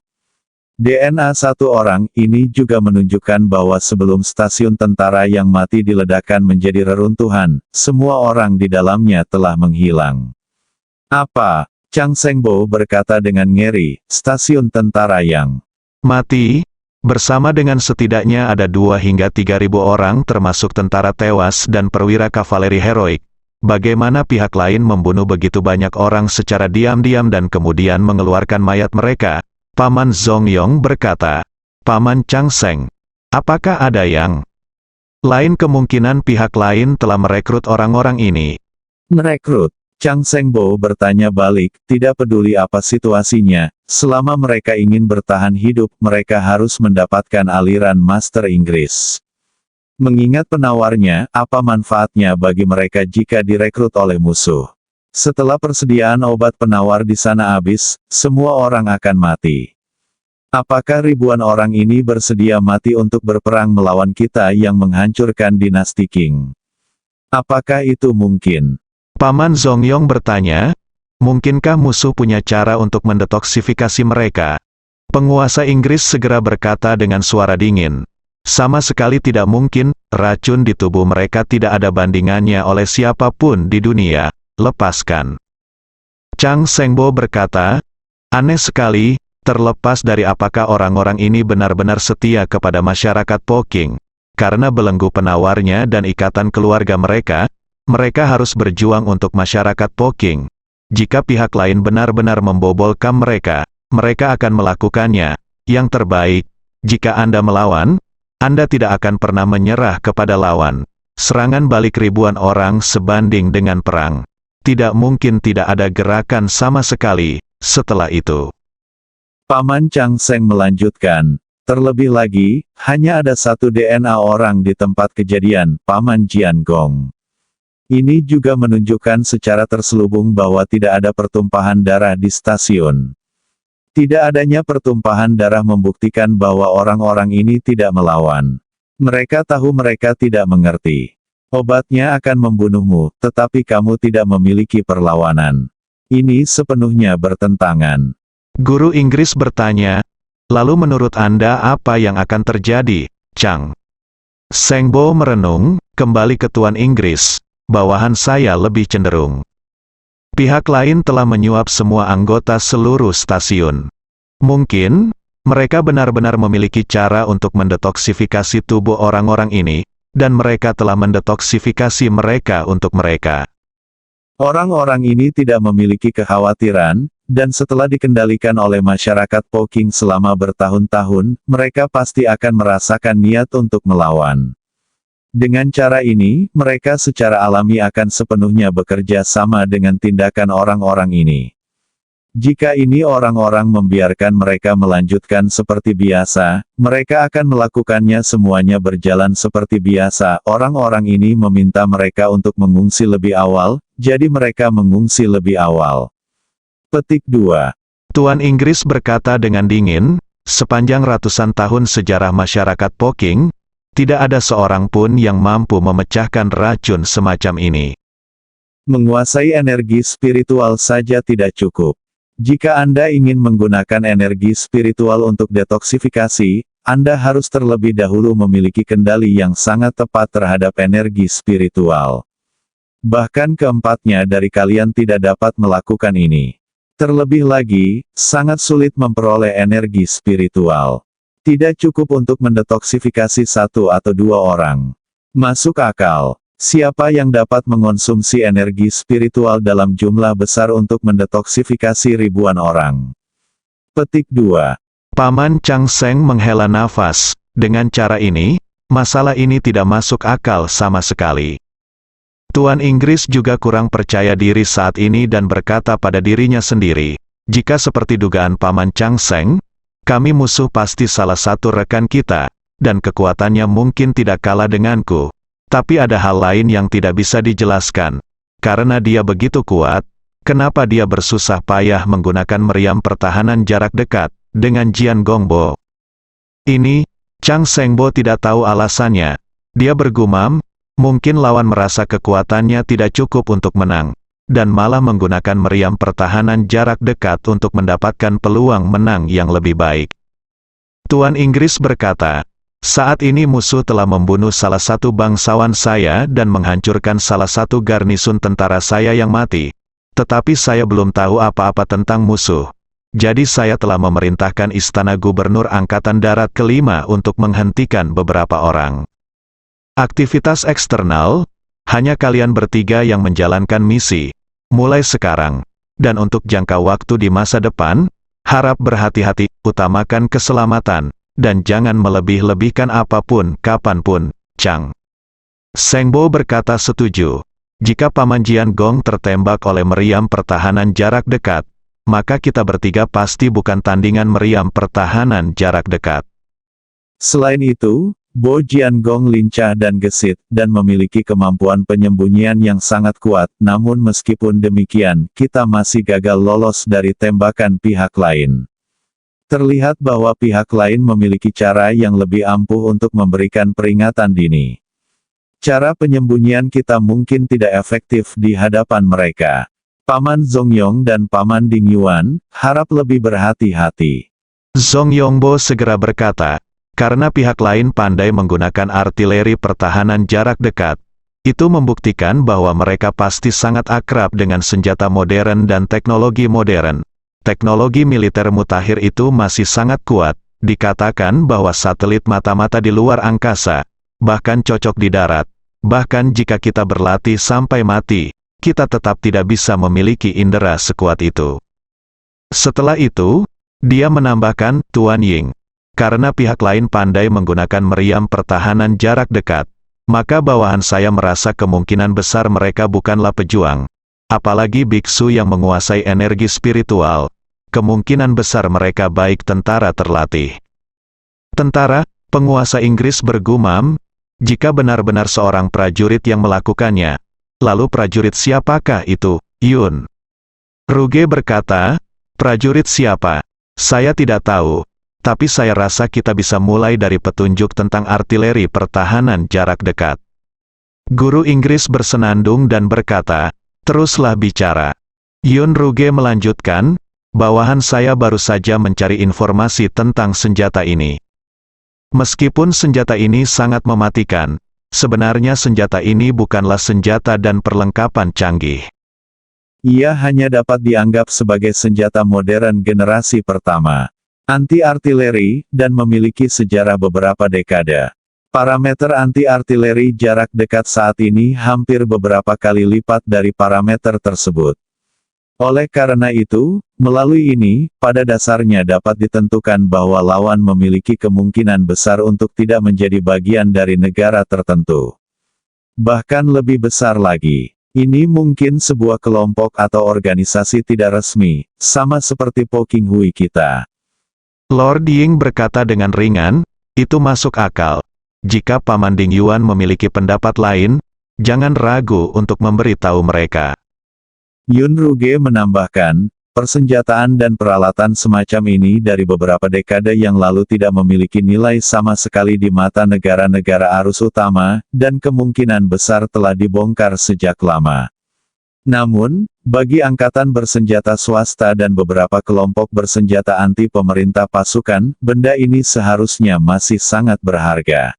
Speaker 3: DNA satu orang ini juga menunjukkan bahwa sebelum stasiun tentara yang mati diledakkan menjadi reruntuhan, semua orang di dalamnya telah menghilang." "Apa?" Chang Sengbo berkata dengan ngeri, "stasiun tentara yang
Speaker 2: "Mati, bersama dengan setidaknya ada 2 hingga 3.000 orang termasuk tentara tewas dan perwira kavaleri heroik. Bagaimana pihak lain membunuh begitu banyak orang secara diam-diam dan kemudian mengeluarkan mayat mereka?" Paman Zongyong berkata, "Paman Chang Seng, apakah ada yang lain kemungkinan pihak lain telah merekrut orang-orang ini?"
Speaker 3: "Merekrut?" Chang Sengbo bertanya balik, "Tidak peduli apa situasinya, selama mereka ingin bertahan hidup, mereka harus mendapatkan aliran Master Inggris. Mengingat penawarnya, apa manfaatnya bagi mereka jika direkrut oleh musuh? Setelah persediaan obat penawar di sana habis, semua orang akan mati. Apakah ribuan orang ini bersedia mati untuk berperang melawan kita yang menghancurkan dinasti Qing? Apakah itu mungkin?"
Speaker 2: Paman Zongyong bertanya, Mungkinkah musuh punya cara untuk mendetoksifikasi mereka? Penguasa Inggris segera berkata dengan suara dingin. Sama sekali tidak mungkin, racun di tubuh mereka tidak ada bandingannya oleh siapapun di dunia. Lepaskan. Chang Shengbo berkata, aneh sekali, terlepas dari apakah orang-orang ini benar-benar setia kepada masyarakat Poking. Karena belenggu penawarnya dan ikatan keluarga mereka, mereka harus berjuang untuk masyarakat Poking. Jika pihak lain benar-benar membobol kam mereka, mereka akan melakukannya. Yang terbaik, jika Anda melawan, Anda tidak akan pernah menyerah kepada lawan. Serangan balik ribuan orang sebanding dengan perang. Tidak mungkin tidak ada gerakan sama sekali. Setelah itu,
Speaker 3: Paman Chang Seng melanjutkan, terlebih lagi, hanya ada satu DNA orang di tempat kejadian, Paman Jian Gong. Ini juga menunjukkan secara terselubung bahwa tidak ada pertumpahan darah di stasiun. Tidak adanya pertumpahan darah membuktikan bahwa orang-orang ini tidak melawan. Mereka tahu mereka tidak mengerti. Obatnya akan membunuhmu, tetapi kamu tidak memiliki perlawanan. Ini sepenuhnya bertentangan.
Speaker 2: guru Inggris bertanya, lalu menurut Anda apa yang akan terjadi, Chang? Shengbo merenung, kembali ke Tuan Inggris, bawahan saya lebih cenderung. Pihak lain telah menyuap semua anggota seluruh stasiun. Mungkin, mereka benar-benar memiliki cara untuk mendetoksifikasi tubuh orang-orang ini, dan mereka telah mendetoksifikasi mereka untuk mereka.
Speaker 3: Orang-orang ini tidak memiliki kekhawatiran, dan setelah dikendalikan oleh masyarakat Poking selama bertahun-tahun, mereka pasti akan merasakan niat untuk melawan. Dengan cara ini, mereka secara alami akan sepenuhnya bekerja sama dengan tindakan orang-orang ini. Jika ini orang-orang membiarkan mereka melanjutkan seperti biasa, mereka akan melakukannya semuanya berjalan seperti biasa. Orang-orang ini meminta mereka untuk mengungsi lebih awal, jadi mereka mengungsi lebih awal. Petik 2.
Speaker 2: Tuan Inggris berkata dengan dingin, sepanjang ratusan tahun sejarah masyarakat Poking, tidak ada seorang pun yang mampu memecahkan racun semacam ini.
Speaker 3: Menguasai energi spiritual saja tidak cukup. Jika Anda ingin menggunakan energi spiritual untuk detoksifikasi, Anda harus terlebih dahulu memiliki kendali yang sangat tepat terhadap energi spiritual. Bahkan keempatnya dari kalian tidak dapat melakukan ini. Terlebih lagi, sangat sulit memperoleh energi spiritual. Tidak cukup untuk mendetoksifikasi satu atau dua orang. Masuk akal. Siapa yang dapat mengonsumsi energi spiritual dalam jumlah besar untuk mendetoksifikasi ribuan orang? Petik 2.
Speaker 2: Paman Chang Seng menghela nafas. Dengan cara ini, masalah ini tidak masuk akal sama sekali. Tuan Inggris juga kurang percaya diri saat ini dan berkata pada dirinya sendiri, jika seperti dugaan Paman Chang Seng, kami musuh pasti salah satu rekan kita, dan kekuatannya mungkin tidak kalah denganku. Tapi ada hal lain yang tidak bisa dijelaskan. Karena dia begitu kuat, kenapa dia bersusah payah menggunakan meriam pertahanan jarak dekat, dengan Jian Gongbo? Ini, Chang Shengbo tidak tahu alasannya. Dia bergumam, mungkin lawan merasa kekuatannya tidak cukup untuk menang, dan malah menggunakan meriam pertahanan jarak dekat untuk mendapatkan peluang menang yang lebih baik. Tuan Inggris berkata, saat ini musuh telah membunuh salah satu bangsawan saya dan menghancurkan salah satu garnisun tentara saya yang mati. Tetapi saya belum tahu apa-apa tentang musuh. Jadi saya telah memerintahkan Istana Gubernur Angkatan Darat ke-5 untuk menghentikan beberapa orang. Aktivitas eksternal, hanya kalian bertiga yang menjalankan misi. Mulai sekarang, dan untuk jangka waktu di masa depan, harap berhati-hati, utamakan keselamatan. Dan jangan melebih-lebihkan apapun, kapanpun, Chang. Shengbo berkata setuju. Jika Paman Jian Gong tertembak oleh meriam pertahanan jarak dekat, maka kita bertiga pasti bukan tandingan meriam pertahanan jarak dekat.
Speaker 3: Selain itu, Bo Jian Gong lincah dan gesit, dan memiliki kemampuan penyembunyian yang sangat kuat. Namun meskipun demikian, kita masih gagal lolos dari tembakan pihak lain. Terlihat bahwa pihak lain memiliki cara yang lebih ampuh untuk memberikan peringatan dini. Cara penyembunyian kita mungkin tidak efektif di hadapan mereka. Paman Zongyong dan Paman Ding Yuan, harap lebih berhati-hati.
Speaker 2: Zong Yongbo segera berkata, karena pihak lain pandai menggunakan artileri pertahanan jarak dekat. Itu membuktikan bahwa mereka pasti sangat akrab dengan senjata modern dan teknologi modern. Teknologi militer mutakhir itu masih sangat kuat, dikatakan bahwa satelit mata-mata di luar angkasa, bahkan cocok di darat. Bahkan jika kita berlatih sampai mati, kita tetap tidak bisa memiliki indera sekuat itu. Setelah itu, dia menambahkan, Tuan Ying, karena pihak lain pandai menggunakan meriam pertahanan jarak dekat, maka bawahan saya merasa kemungkinan besar mereka bukanlah pejuang. Apalagi biksu yang menguasai energi spiritual. Kemungkinan besar mereka baik tentara terlatih. Tentara, penguasa Inggris bergumam, jika benar-benar seorang prajurit yang melakukannya. Lalu prajurit siapakah itu, Yun? Ruge berkata, prajurit siapa? Saya tidak tahu. Tapi saya rasa kita bisa mulai dari petunjuk tentang artileri pertahanan jarak dekat. Guru Inggris bersenandung dan berkata, teruslah bicara. Yun Ruge melanjutkan, bawahan saya baru saja mencari informasi tentang senjata ini. Meskipun senjata ini sangat mematikan, sebenarnya senjata ini bukanlah senjata dan perlengkapan canggih.
Speaker 3: Ia hanya dapat dianggap sebagai senjata modern generasi pertama. Anti-artileri, dan memiliki sejarah beberapa dekade. Parameter anti-artileri jarak dekat saat ini hampir beberapa kali lipat dari parameter tersebut. Oleh karena itu, melalui ini, pada dasarnya dapat ditentukan bahwa lawan memiliki kemungkinan besar untuk tidak menjadi bagian dari negara tertentu. Bahkan lebih besar lagi, ini mungkin sebuah kelompok atau organisasi tidak resmi, sama seperti Poking Hui kita.
Speaker 2: Lord Ying berkata dengan ringan, itu masuk akal. Jika Paman Ding Yuan memiliki pendapat lain, jangan ragu untuk memberitahu mereka.
Speaker 3: Yun Ruge menambahkan, persenjataan dan peralatan semacam ini dari beberapa dekade yang lalu tidak memiliki nilai sama sekali di mata negara-negara arus utama, dan kemungkinan besar telah dibongkar sejak lama. Namun, bagi angkatan bersenjata swasta dan beberapa kelompok bersenjata anti pemerintah pasukan, benda ini seharusnya masih sangat berharga.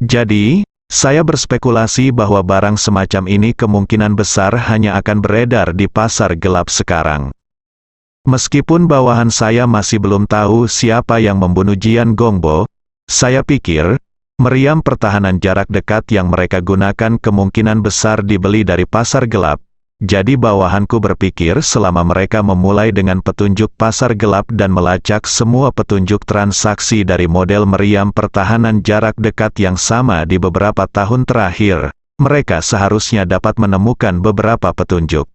Speaker 2: Jadi, saya berspekulasi bahwa barang semacam ini kemungkinan besar hanya akan beredar di pasar gelap sekarang. Meskipun bawahan saya masih belum tahu siapa yang membunuh Jian Gongbo, saya pikir, meriam pertahanan jarak dekat yang mereka gunakan kemungkinan besar dibeli dari pasar gelap. Jadi bawahanku berpikir selama mereka memulai dengan petunjuk pasar gelap dan melacak semua petunjuk transaksi dari model meriam pertahanan jarak dekat yang sama di beberapa tahun terakhir, mereka seharusnya dapat menemukan beberapa petunjuk.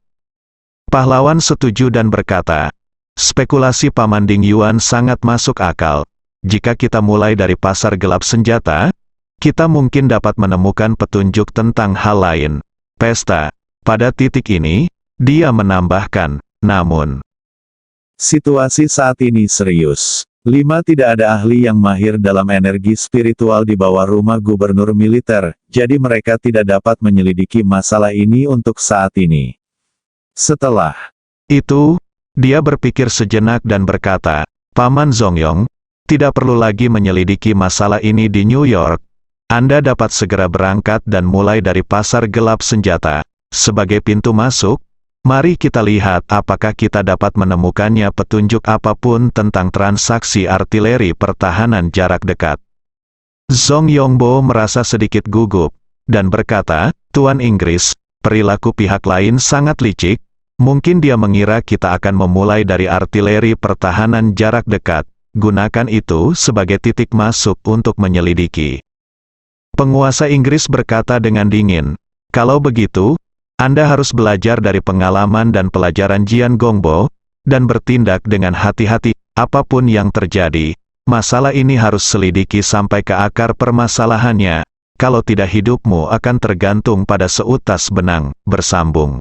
Speaker 2: Pahlawan setuju dan berkata, spekulasi Paman Ding Yuan sangat masuk akal. Jika kita mulai dari pasar gelap senjata, kita mungkin dapat menemukan petunjuk tentang hal lain. Pesta. Pada titik ini, dia menambahkan, namun,
Speaker 3: situasi saat ini serius. 5. Tidak ada ahli yang mahir dalam energi spiritual di bawah rumah gubernur militer, jadi mereka tidak dapat menyelidiki masalah ini untuk saat ini. Setelah
Speaker 2: itu, dia berpikir sejenak dan berkata, Paman Zongyong, tidak perlu lagi menyelidiki masalah ini di New York. Anda dapat segera berangkat dan mulai dari pasar gelap senjata. Sebagai pintu masuk, mari kita lihat apakah kita dapat menemukannya petunjuk apapun tentang transaksi artileri pertahanan jarak dekat. Zong Yongbo merasa sedikit gugup, dan berkata, Tuan Inggris, perilaku pihak lain sangat licik, mungkin dia mengira kita akan memulai dari artileri pertahanan jarak dekat, gunakan itu sebagai titik masuk untuk menyelidiki. Penguasa Inggris berkata dengan dingin, kalau begitu, Anda harus belajar dari pengalaman dan pelajaran Jian Gongbo, dan bertindak dengan hati-hati, apapun yang terjadi. Masalah ini harus selidiki sampai ke akar permasalahannya, kalau tidak hidupmu akan tergantung pada seutas benang, bersambung.